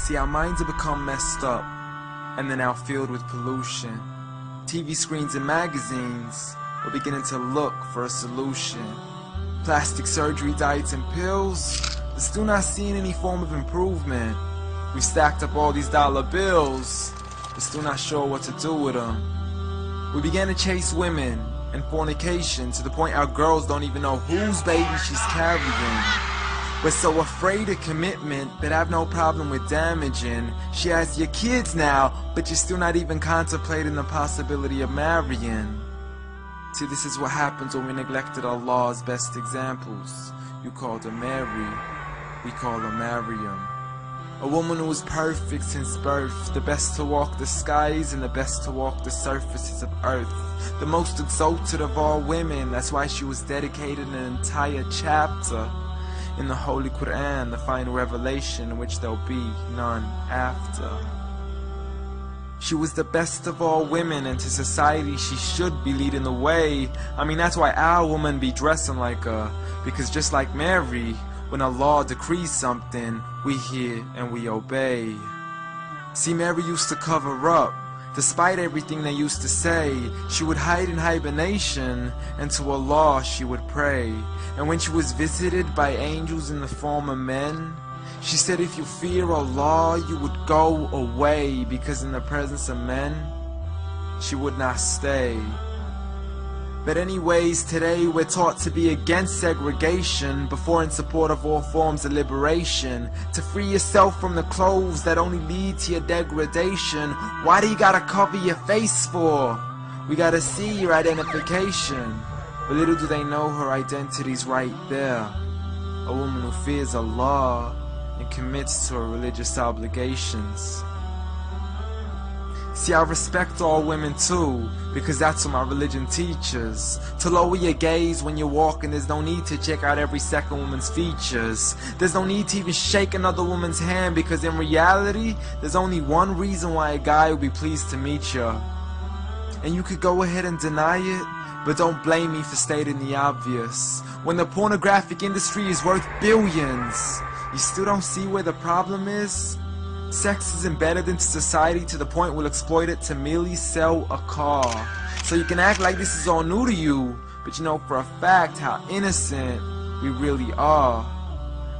See, our minds have become messed up, and they're now filled with pollution. TV screens and magazines, we're beginning to look for a solution. Plastic surgery, diets and pills, but still not seeing any form of improvement. We've stacked up all these dollar bills, but still not sure what to do with them. We began to chase women and fornication to the point our girls don't even know whose baby she's carrying. We're so afraid of commitment, but have no problem with damaging. She has your kids now, but you're still not even contemplating the possibility of marrying. See, this is what happens when we neglected Allah's best examples. You called her Mary, we call her Maryam. A woman who was perfect since birth, the best to walk the skies and the best to walk the surfaces of earth. The most exalted of all women, that's why she was dedicated an entire chapter in the Holy Quran, the final revelation in which there'll be none after. She was the best of all women, and to society she should be leading the way. I mean, that's why our women be dressing like her, because just like Mary, when Allah decrees something, we hear and we obey. See, Mary used to cover up. Despite everything they used to say, she would hide in hibernation, and to Allah she would pray. And when she was visited by angels in the form of men, she said if you fear Allah, you would go away, because in the presence of men, she would not stay. But anyways, today we're taught to be against segregation before in support of all forms of liberation. To free yourself from the clothes that only lead to your degradation. Why do you gotta cover your face for? We gotta see your identification. But little do they know her identity's right there. A woman who fears Allah and commits to her religious obligations. See, I respect all women too, because that's what my religion teaches. To lower your gaze when you're walking, there's no need to check out every second woman's features. There's no need to even shake another woman's hand, because in reality, there's only one reason why a guy would be pleased to meet you. And you could go ahead and deny it, but don't blame me for stating the obvious. When the pornographic industry is worth billions, you still don't see where the problem is? Sex is embedded into society to the point we'll exploit it to merely sell a car. So you can act like this is all new to you, but you know for a fact how innocent we really are.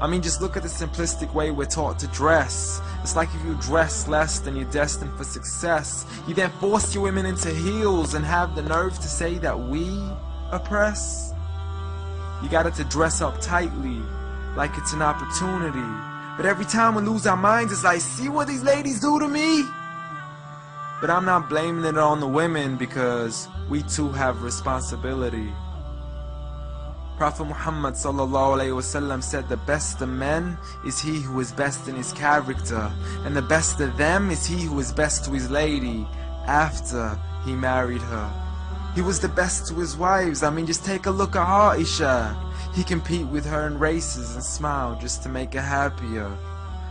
I mean, just look at the simplistic way we're taught to dress. It's like if you dress less, then you're destined for success. You then force your women into heels and have the nerve to say that we oppress. You got it to dress up tightly, like it's an opportunity. But every time we lose our minds, it's like, see what these ladies do to me? But I'm not blaming it on the women, because we too have responsibility. Prophet Muhammad ﷺ said the best of men is he who is best in his character, and the best of them is he who is best to his lady after he married her. He was the best to his wives. I mean, just take a look at Aisha. He compete with her in races and smile just to make her happier.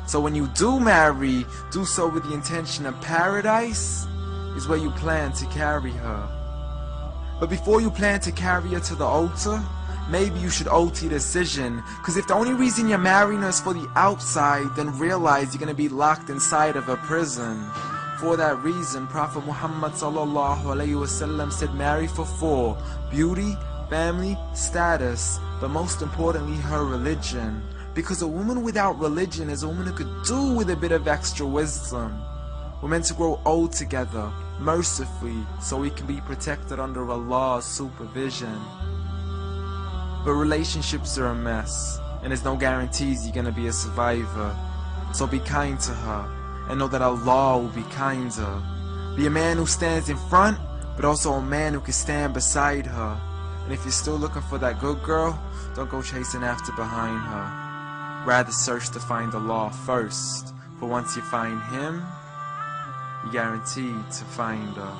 So when you do marry, do so with the intention of paradise is where you plan to carry her. But before you plan to carry her to the altar, maybe you should alter your decision. Because if the only reason you're marrying her is for the outside, then realize you're going to be locked inside of a prison. For that reason, Prophet Muhammad ﷺ said marry for 4: beauty, family, status, but most importantly her religion. Because a woman without religion is a woman who could do with a bit of extra wisdom. We're meant to grow old together, mercifully, so we can be protected under Allah's supervision. But relationships are a mess, and there's no guarantees you're gonna be a survivor. So be kind to her, and know that Allah will be kinder. Be a man who stands in front, but also a man who can stand beside her. And if you're still looking for that good girl, don't go chasing after behind her. Rather search to find Allah first, for once you find Him, you're guaranteed to find her.